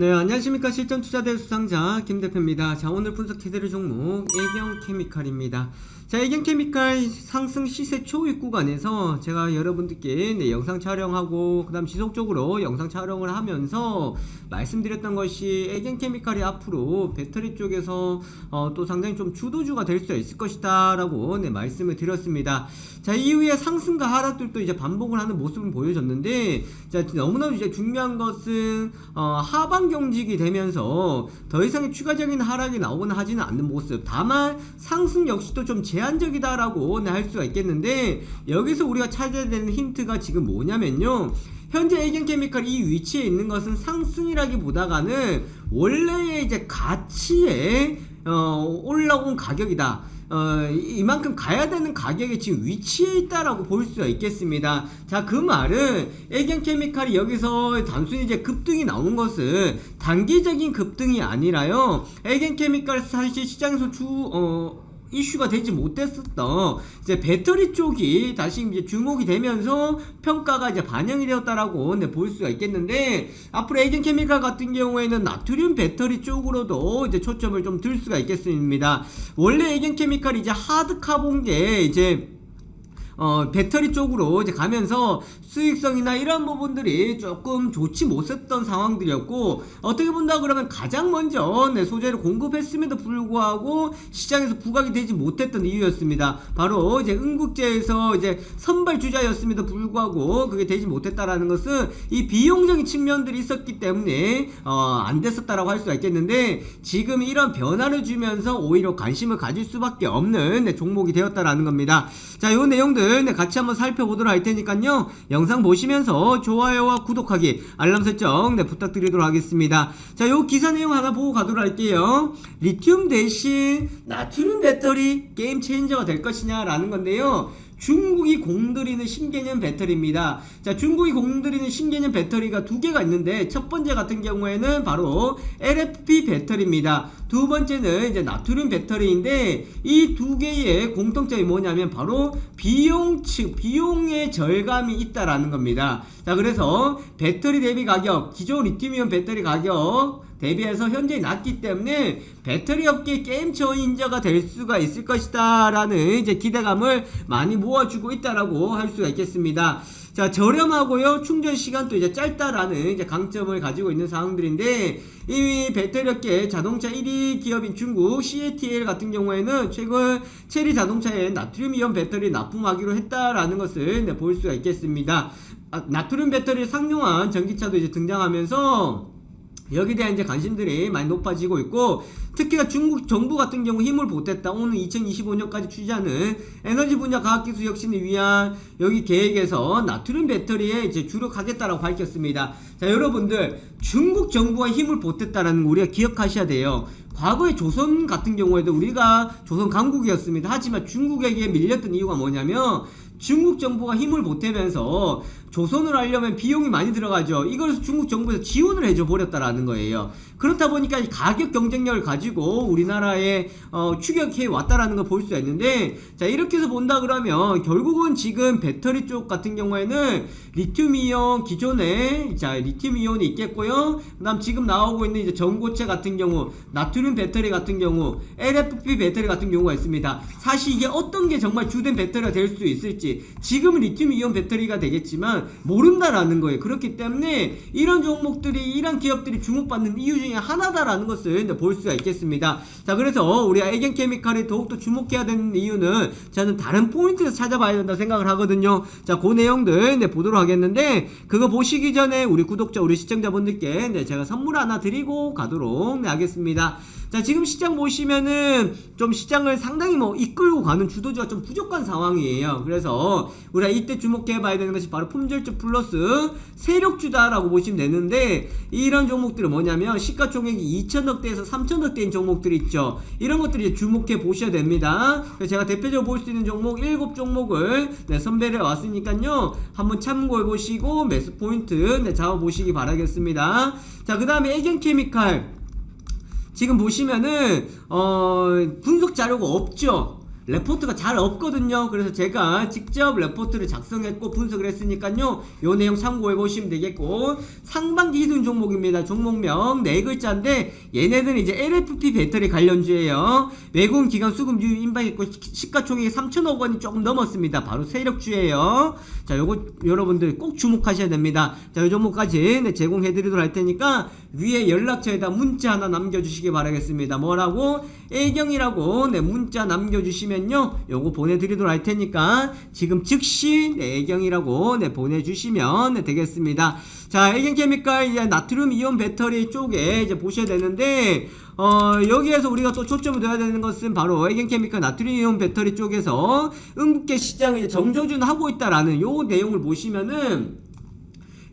네, 안녕하십니까. 실전투자대 수상자 김대표입니다. 자, 오늘 분석해드릴 종목 애경케미칼입니다. 자, 애경케미칼 상승 시세 초입 구간에서 제가 여러분들께 영상 촬영하고 그 다음 지속적으로 영상 촬영을 하면서 말씀드렸던 것이 애경케미칼이 앞으로 배터리 쪽에서 또 상당히 좀 주도주가 될 수 있을 것이다 라고 말씀을 드렸습니다. 자, 이후에 상승과 하락들도 이제 반복을 하는 모습을 보여줬는데, 자, 너무나도 이제 중요한 것은 하방 경직이 되면서 더 이상의 추가적인 하락이 나오거나 하지는 않는 모습. 다만 상승 역시도 좀 제한적이다라고 할 수가 있겠는데, 여기서 우리가 찾아야 되는 힌트가 지금 뭐냐면요, 현재 애경케미칼 이 위치에 있는 것은 상승이라기보다가는 원래의 이제 가치에 올라온 가격이다. 이만큼 가야 되는 가격에 지금 위치해 있다라고 볼 수가 있겠습니다. 자, 그 말은 애경케미칼이 여기서 단순히 이제 급등이 나온 것은 단기적인 급등이 아니라요, 애경케미칼 사실 시장에서 이슈가 되지 못했었던 이제 배터리 쪽이 다시 이제 주목이 되면서 평가가 이제 반영이 되었다라고 볼 수가 있겠는데, 앞으로 애경케미칼 같은 경우에는 나트륨 배터리 쪽으로도 이제 초점을 좀 둘 수가 있겠습니다. 원래 애경케미칼이 이제 하드카본계 이제 배터리 쪽으로 이제 가면서 수익성이나 이런 부분들이 조금 좋지 못했던 상황들이었고, 어떻게 본다 그러면 가장 먼저 소재를 공급했음에도 불구하고 시장에서 부각이 되지 못했던 이유였습니다. 바로 이제 응급제에서 이제 선발 주자였음에도 불구하고 그게 되지 못했다라는 것은 이 비용적인 측면들이 있었기 때문에 안 됐었다라고 할 수가 있겠는데, 지금 이런 변화를 주면서 오히려 관심을 가질 수밖에 없는 종목이 되었다라는 겁니다. 자, 요 내용들 같이 한번 살펴보도록 할 테니까요, 영상 보시면서 좋아요와 구독하기, 알람 설정 부탁드리도록 하겠습니다. 자, 요 기사 내용 하나 보고 가도록 할게요. 리튬 대신 나트륨 배터리 게임 체인저가 될 것이냐 라는 건데요, 중국이 공들이는 신개념 배터리입니다. 자, 중국이 공들이는 신개념 배터리가 두 개가 있는데, 첫 번째 같은 경우에는 바로 LFP 배터리입니다. 두 번째는 이제 나트륨 배터리인데, 이 두 개의 공통점이 뭐냐면 바로 비용의 절감이 있다라는 겁니다. 자, 그래서 배터리 대비 가격, 기존 리튬이온 배터리 가격 대비해서 현재 낮기 때문에 배터리 업계 게임 체인저가 될 수가 있을 것이다 라는 이제 기대감을 많이 모아주고 있다라고 할 수가 있겠습니다. 자, 저렴하고요, 충전 시간도 이제 짧다라는 이제 강점을 가지고 있는 상황들인데, 이 배터리 업계 자동차 1위 기업인 중국 CATL 같은 경우에는 최근 체리 자동차에 나트륨 이온 배터리 납품하기로 했다라는 것을 볼 수가 있겠습니다. 나트륨 배터리를 상용한 전기차도 이제 등장하면서 여기에 대한 이제 관심들이 많이 높아지고 있고, 특히나 중국 정부 같은 경우 힘을 보탰다. 오는 2025년까지 추진하는 에너지 분야 과학기술 혁신을 위한 여기 계획에서 나트륨 배터리에 이제 주력하겠다라고 밝혔습니다. 자, 여러분들, 중국 정부가 힘을 보탰다라는 거 우리가 기억하셔야 돼요. 과거에 조선 같은 경우에도 우리가 조선 강국이었습니다. 하지만 중국에게 밀렸던 이유가 뭐냐면, 중국 정부가 힘을 보태면서 조선을 하려면 비용이 많이 들어가죠. 이걸 중국 정부에서 지원을 해줘 버렸다라는 거예요. 그렇다 보니까 이 가격 경쟁력을 가지고 우리나라에 추격해 왔다라는 걸 볼 수가 있는데, 자, 이렇게 해서 본다 그러면 결국은 지금 배터리 쪽 같은 경우에는 리튬이온, 기존에 자 리튬이온이 있겠고요, 그 다음 지금 나오고 있는 이제 전고체 같은 경우, 나트륨 배터리 같은 경우, LFP 배터리 같은 경우가 있습니다. 사실 이게 어떤 게 정말 주된 배터리가 될 수 있을지 지금은 리튬이온 배터리가 되겠지만 모른다라는 거예요. 그렇기 때문에 이런 종목들이, 이런 기업들이 주목받는 이유 중에 하나다라는 것을 볼 수가 있겠습니다. 자, 그래서 우리가 애경케미칼에 더욱더 주목해야 되는 이유는 저는 다른 포인트에서 찾아봐야 된다 생각을 하거든요. 자, 그 내용들 보도록 하겠는데, 그거 보시기 전에 우리 구독자, 우리 시청자분들께 제가 선물 하나 드리고 가도록 하겠습니다. 자, 지금 시장 보시면은 좀 시장을 상당히 이끌고 가는 주도주가 좀 부족한 상황이에요. 그래서 우리가 이때 주목해 봐야 되는 것이 바로 품절주 플러스 세력주다라고 보시면 되는데, 이런 종목들은 뭐냐면 시가총액이 2천억대에서 3천억대인 종목들이 있죠. 이런 것들이 이제 주목해 보셔야 됩니다. 그래서 제가 대표적으로 볼 수 있는 종목 7종목을 선별해 왔으니까요, 한번 참고해 보시고 매수 포인트 잡아 보시기 바라겠습니다. 자, 그 다음에 애경케미칼 지금 보시면은 분석 자료가 없죠. 레포트가 잘 없거든요. 그래서 제가 직접 레포트를 작성했고 분석을 했으니까요, 요 내용 참고해 보시면 되겠고, 상반기 희둔 종목입니다. 종목명 4글자인데 얘네들은 이제 LFP 배터리 관련주예요. 외국인 기관 수급 유입 임박했고 시가총액이 3천억 원이 조금 넘었습니다. 바로 세력주예요. 자, 요거 여러분들 꼭 주목하셔야 됩니다. 자, 요 종목까지 제공해 드리도록 할 테니까 위에 연락처에다 문자 하나 남겨주시기 바라겠습니다. 뭐라고? 애경이라고 문자 남겨주시면요, 요거 보내드리도록 할 테니까 지금 즉시 애경이라고 보내주시면 되겠습니다. 자, 애경케미칼 이제 나트륨 이온 배터리 쪽에 이제 보셔야 되는데, 여기에서 우리가 또 초점을 둬야 되는 것은 바로 애경케미칼 나트륨 이온 배터리 쪽에서 응급계 시장을 이제 정조준하고 있다라는 요 내용을 보시면은,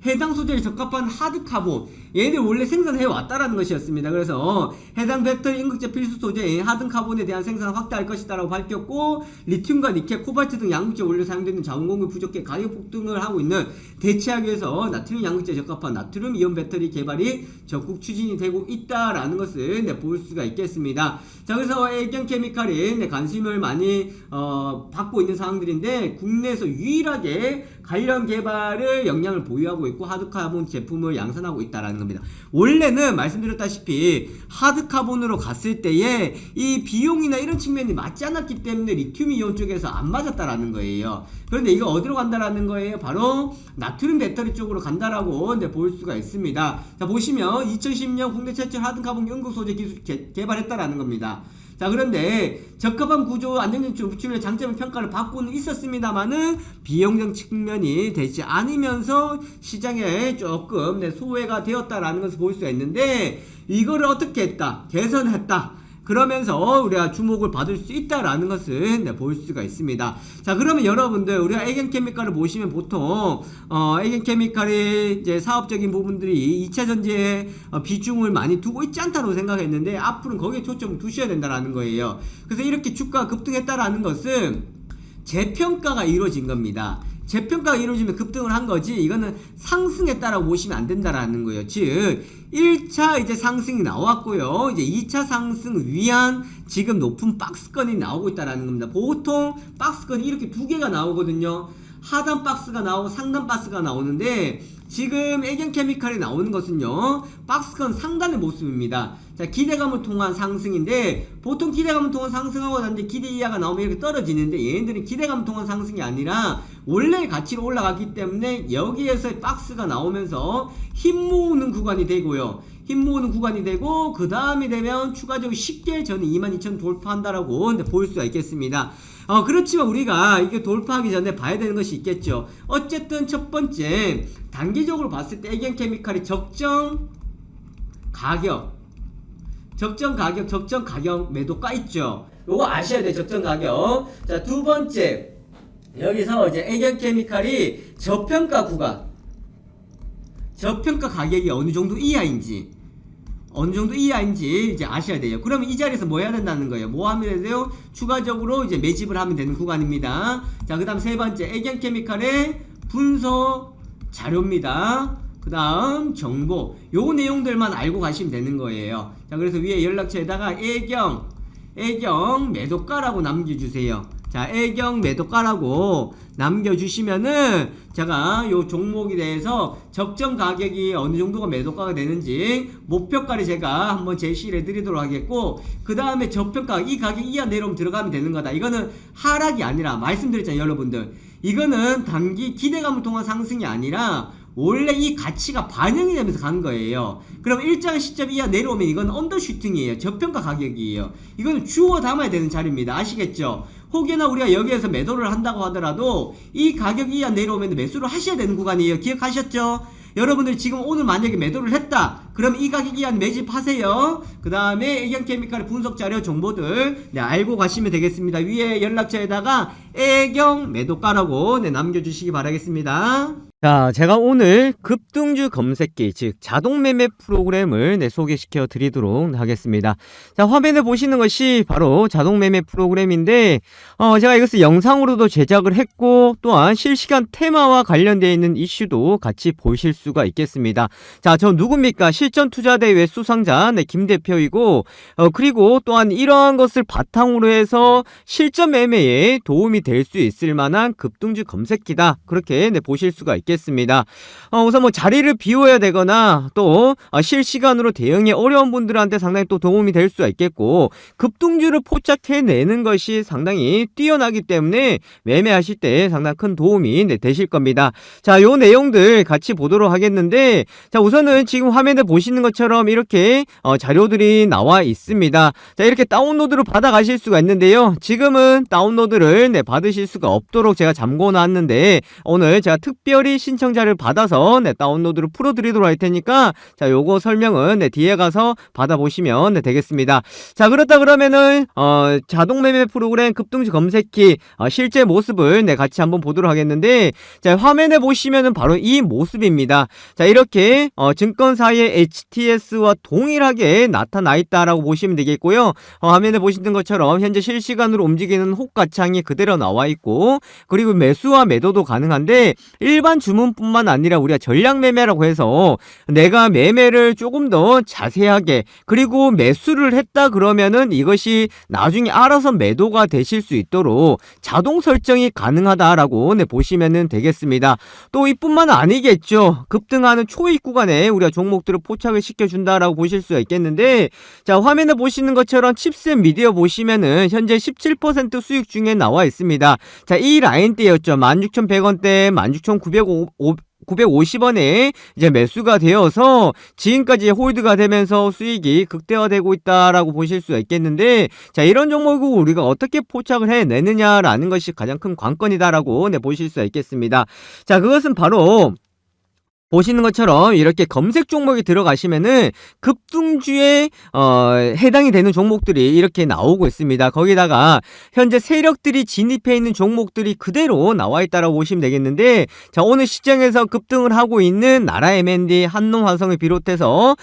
해당 소재에 적합한 하드카본, 얘들 원래 생산해 왔다라는 것이었습니다. 그래서 해당 배터리 응급제 필수 소재인 하드카본에 대한 생산을 확대할 것이다라고 밝혔고, 리튬과 니켈, 코발트 등 양극재 원료 사용되는 자원 공급 부족해 가격 폭등을 하고 있는, 대체하기 위해서 나트륨 양극재에 적합한 나트륨 이온 배터리 개발이 적극 추진이 되고 있다라는 것을 볼 수가 있겠습니다. 자, 그래서 애경케미칼이 관심을 많이 받고 있는 사항들인데, 국내에서 유일하게 관련 개발을 역량을 보유하고 있고 하드카본 제품을 양산하고 있다라는 겁니다. 원래는 말씀드렸다시피 하드카본으로 갔을 때에 이 비용이나 이런 측면이 맞지 않았기 때문에 리튬 이온 쪽에서 안 맞았다라는 거예요. 그런데 이거 어디로 간다라는 거예요? 바로 나트륨 배터리 쪽으로 간다라고 볼 수가 있습니다. 자, 보시면 2010년 국내 최초 하드카본 연구 소재 기술 개발했다라는 겁니다. 자, 그런데 적합한 구조, 안정적 조출의 장점의 평가를 받고는 있었습니다만은 비용적 측면이 되지 않으면서 시장에 조금 소외가 되었다라는 것을 볼 수가 있는데, 이거를 어떻게 했다? 개선했다. 그러면서 우리가 주목을 받을 수 있다라는 것을 볼 수가 있습니다. 자, 그러면 여러분들 우리가 애경케미칼을 보시면 보통 애경케미칼의 이제 사업적인 부분들이 2차 전지에 비중을 많이 두고 있지 않다고 생각했는데, 앞으로는 거기에 초점을 두셔야 된다라는 거예요. 그래서 이렇게 주가가 급등했다라는 것은 재평가가 이루어진 겁니다. 재평가가 이루어지면 급등을 한 거지, 이거는 상승했다라고 보시면 안 된다라는 거예요. 즉 1차 이제 상승이 나왔고요, 이제 2차 상승 위한 지금 높은 박스권이 나오고 있다라는 겁니다. 보통 박스권이 이렇게 두 개가 나오거든요. 하단 박스가 나오고 상단 박스가 나오는데, 지금 애경케미칼이 나오는 것은요, 박스권 상단의 모습입니다. 자, 기대감을 통한 상승인데, 보통 기대감을 통한 상승하고 난데 기대 이하가 나오면 이렇게 떨어지는데, 얘네들은 기대감을 통한 상승이 아니라 원래의 가치로 올라갔기 때문에 여기에서 박스가 나오면서 힘 모으는 구간이 되고요, 힘 모으는 구간이 되고, 그 다음이 되면 추가적으로 쉽게 저는 22,000 돌파한다라고 볼 수가 있겠습니다. 그렇지만 우리가 이게 돌파하기 전에 봐야 되는 것이 있겠죠. 어쨌든 첫 번째, 단기적으로 봤을 때 애경케미칼이 적정 가격 매도가 있죠. 요거 아셔야 돼요. 적정 가격. 자, 두 번째, 여기서 이제 애경케미칼이 저평가 구간, 저평가 가격이 어느 정도 이하인지 이제 아셔야 돼요. 그러면 이 자리에서 뭐 해야 된다는 거예요? 뭐 하면 돼요? 추가적으로 이제 매집을 하면 되는 구간입니다. 자, 그 다음 세 번째, 애경케미칼의 분석 자료입니다. 그 다음 정보, 요 내용들만 알고 가시면 되는 거예요. 자, 그래서 위에 연락처에다가 애경 매도가라고 남겨주세요. 자, 애경 매도가라고 남겨주시면은 제가 요 종목에 대해서 적정 가격이 어느 정도가 매도가가 되는지 목표가를 제가 한번 제시를 해드리도록 하겠고, 그 다음에 저평가, 이 가격 이하 내려오면 들어가면 되는 거다. 이거는 하락이 아니라, 말씀드렸잖아요 여러분들, 이거는 단기 기대감을 통한 상승이 아니라 원래 이 가치가 반영이 되면서 간 거예요. 그럼 일정한 시점 이하 내려오면 이건 언더슈팅이에요. 저평가 가격이에요. 이거는 주워 담아야 되는 자리입니다. 아시겠죠? 혹여나 우리가 여기에서 매도를 한다고 하더라도 이 가격 이하 내려오면 매수를 하셔야 되는 구간이에요. 기억하셨죠? 여러분들 지금 오늘 만약에 매도를 했다, 그럼 이 가격 이하 매집하세요. 그 다음에 애경케미칼 분석 자료 정보들 알고 가시면 되겠습니다. 위에 연락처에다가 애경 매도가라고 남겨주시기 바라겠습니다. 자, 제가 오늘 급등주 검색기, 즉 자동 매매 프로그램을 소개시켜 드리도록 하겠습니다. 자, 화면에 보시는 것이 바로 자동 매매 프로그램인데, 제가 이것을 영상으로도 제작을 했고, 또한 실시간 테마와 관련되어 있는 이슈도 같이 보실 수가 있겠습니다. 자, 저 누굽니까? 실전투자대회 수상자 김 대표이고, 그리고 또한 이러한 것을 바탕으로 해서 실전 매매에 도움이 될 수 있을 만한 급등주 검색기다. 그렇게 보실 수가 있겠습니다. 우선 자리를 비워야 되거나 또 실시간으로 대응이 어려운 분들한테 상당히 또 도움이 될 수가 있겠고, 급등주를 포착해내는 것이 상당히 뛰어나기 때문에 매매하실 때 상당히 큰 도움이 되실 겁니다. 자, 요 내용들 같이 보도록 하겠는데, 자, 우선은 지금 화면에 보시는 것처럼 이렇게 자료들이 나와 있습니다. 자, 이렇게 다운로드를 받아 가실 수가 있는데요, 지금은 다운로드를 받으실 수가 없도록 제가 잠궈 놨는데, 오늘 제가 특별히 신청자를 받아서 다운로드를 풀어드리도록 할 테니까, 자, 요거 설명은 뒤에 가서 받아보시면 되겠습니다. 자, 그렇다 그러면은 자동 매매 프로그램 급등주 검색기 실제 모습을 같이 한번 보도록 하겠는데, 자, 화면에 보시면은 바로 이 모습입니다. 자, 이렇게 증권사의 HTS와 동일하게 나타나 있다라고 보시면 되겠고요. 화면에 보시는 것처럼 현재 실시간으로 움직이는 호가창이 그대로 나와 있고, 그리고 매수와 매도도 가능한데, 일반 주문뿐만 아니라 우리가 전략 매매라고 해서 내가 매매를 조금 더 자세하게, 그리고 매수를 했다 그러면은 이것이 나중에 알아서 매도가 되실 수 있도록 자동 설정이 가능하다라고 보시면 되겠습니다. 또 이뿐만 아니겠죠. 급등하는 초입 구간에 우리가 종목들을 포착을 시켜준다라고 보실 수가 있겠는데, 자, 화면에 보시는 것처럼 칩셋 미디어 보시면은 현재 17% 수익 중에 나와 있습니다. 자, 이 라인대였죠. 16,100원대, 16,950원에 이제 매수가 되어서 지금까지 홀드가 되면서 수익이 극대화되고 있다라고 보실 수가 있겠는데, 자, 이런 종목을 우리가 어떻게 포착을 해내느냐라는 것이 가장 큰 관건이다라고 보실 수가 있겠습니다. 자, 그것은 바로 보시는 것처럼 이렇게 검색 종목에 들어가시면은 급등주에 해당이 되는 종목들이 이렇게 나오고 있습니다. 거기다가 현재 세력들이 진입해 있는 종목들이 그대로 나와 있다라고 보시면 되겠는데, 자, 오늘 시장에서 급등을 하고 있는 나라 M&D, 한농화성을 비롯해서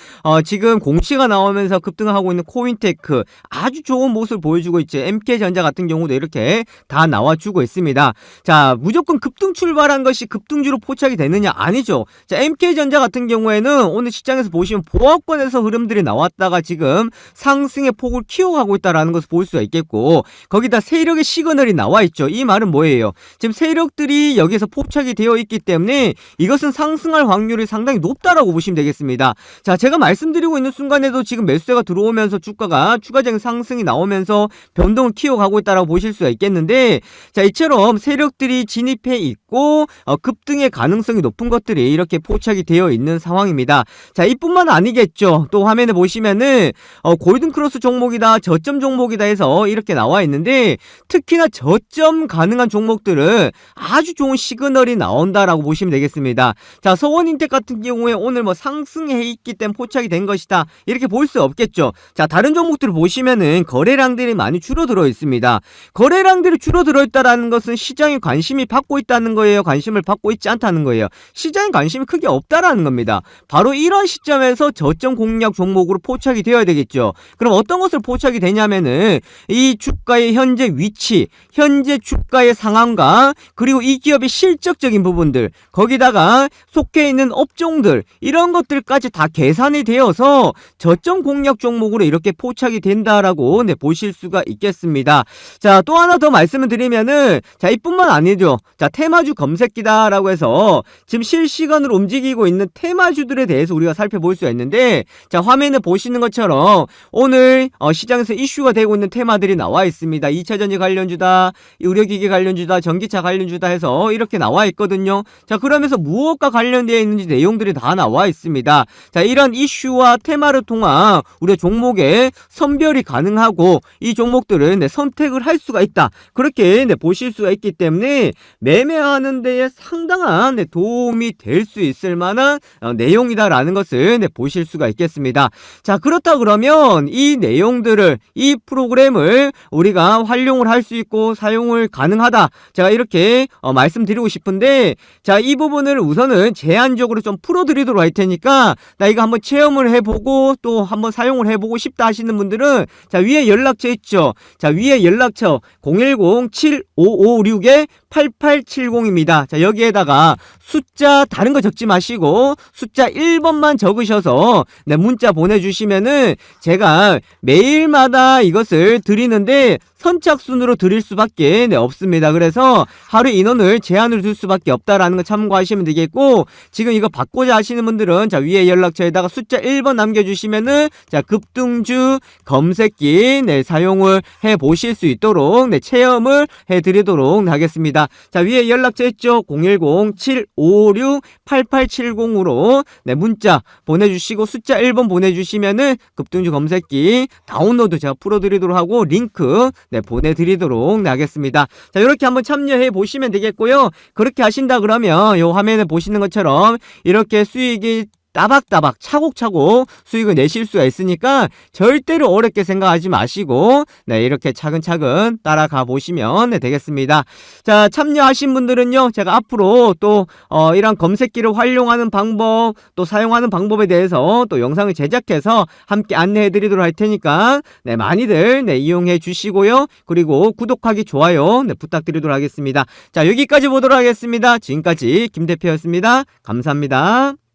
지금 공시가 나오면서 급등을 하고 있는 코인테크, 아주 좋은 모습을 보여주고 있죠. MK전자 같은 경우도 이렇게 다 나와주고 있습니다. 자, 무조건 급등 출발한 것이 급등주로 포착이 되느냐? 아니죠. 자, MK전자 같은 경우에는 오늘 시장에서 보시면 보합권에서 흐름들이 나왔다가 지금 상승의 폭을 키워가고 있다라는 것을 볼 수가 있겠고, 거기다 세력의 시그널이 나와 있죠. 이 말은 뭐예요? 지금 세력들이 여기서 포착이 되어 있기 때문에 이것은 상승할 확률이 상당히 높다라고 보시면 되겠습니다. 자, 제가 말씀드리고 있는 순간에도 지금 매수세가 들어오면서 주가가 추가적인 상승이 나오면서 변동을 키워가고 있다라고 보실 수가 있겠는데, 자, 이처럼 세력들이 진입해 있고 급등의 가능성이 높은 것들이 이렇게 포착이 되어 있는 상황입니다. 자, 이뿐만 아니겠죠. 또 화면에 보시면은 골든크로스 종목이다, 저점 종목이다 해서 이렇게 나와 있는데, 특히나 저점 가능한 종목들은 아주 좋은 시그널이 나온다라고 보시면 되겠습니다. 자, 서원인텍 같은 경우에 오늘 상승해 있기 때문에 포착이 된 것이다, 이렇게 볼 수 없겠죠. 자, 다른 종목들을 보시면은 거래량들이 많이 줄어들어 있습니다. 거래량들이 줄어들어 있다라는 것은 시장에 관심이 받고 있다는 거예요? 관심을 받고 있지 않다는 거예요? 시장에 관심이 크게 없다라는 겁니다. 바로 이런 시점에서 저점 공략 종목으로 포착이 되어야 되겠죠. 그럼 어떤 것을 포착이 되냐면은 이 주가의 현재 위치, 현재 주가의 상황과 그리고 이 기업의 실적적인 부분들, 거기다가 속해 있는 업종들, 이런 것들까지 다 계산이 되어서 저점 공략 종목으로 이렇게 포착이 된다라고 보실 수가 있겠습니다. 자, 또 하나 더 말씀을 드리면은, 자, 이뿐만 아니죠. 자, 테마주 검색기다라고 해서 지금 실시간으로 움직이고 있는 테마주들에 대해서 우리가 살펴볼 수가 있는데, 자, 화면에 보시는 것처럼 오늘 시장에서 이슈가 되고 있는 테마들이 나와 있습니다. 2차전지 관련주다, 의료기기 관련주다, 전기차 관련주다 해서 이렇게 나와 있거든요. 자, 그러면서 무엇과 관련되어 있는지 내용들이 다 나와 있습니다. 자, 이런 이슈와 테마를 통한 우리가 종목의 선별이 가능하고 이 종목들은 선택을 할 수가 있다, 그렇게 보실 수가 있기 때문에 매매하는 데에 상당한 도움이 될 수 있을 만한 내용이다라는 것을 보실 수가 있겠습니다. 자, 그렇다 그러면 이 내용들을, 이 프로그램을 우리가 활용을 할 수 있고 사용을 가능하다, 제가 이렇게 말씀드리고 싶은데, 자, 이 부분을 우선은 제한적으로 좀 풀어드리도록 할 테니까 나 이거 한번 체험을 해보고 또 한번 사용을 해보고 싶다 하시는 분들은, 자, 위에 연락처 있죠. 자, 위에 연락처 010-7556-8870입니다. 자, 여기에다가 숫자 다른 거 적지 마시고 숫자 1번만 적으셔서 문자 보내주시면은 제가 매일마다 이것을 드리는데 선착순으로 드릴 수밖에 없습니다. 그래서 하루 인원을 제한을 둘 수밖에 없다라는 거 참고하시면 되겠고, 지금 이거 받고자 하시는 분들은 자, 위에 연락처에다가 숫자 1번 남겨주시면은 자, 급등주 검색기 사용을 해 보실 수 있도록 체험을 해 드리도록 하겠습니다. 자, 위에 연락처 있죠. 010-756-8870으로 문자 보내주시고 숫자 1번 보내주시면은 급등주 검색기 다운로드 제가 풀어드리도록 하고 링크 보내드리도록 하겠습니다. 자, 이렇게 한번 참여해 보시면 되겠고요. 그렇게 하신다 그러면 요 화면에 보시는 것처럼 이렇게 수익이 따박따박 차곡차곡 수익을 내실 수가 있으니까 절대로 어렵게 생각하지 마시고 이렇게 차근차근 따라가 보시면 되겠습니다. 자, 참여하신 분들은요, 제가 앞으로 또 이런 검색기를 활용하는 방법, 또 사용하는 방법에 대해서 또 영상을 제작해서 함께 안내해 드리도록 할 테니까 많이들 이용해 주시고요. 그리고 구독하기, 좋아요 부탁드리도록 하겠습니다. 자, 여기까지 보도록 하겠습니다. 지금까지 김 대표였습니다. 감사합니다.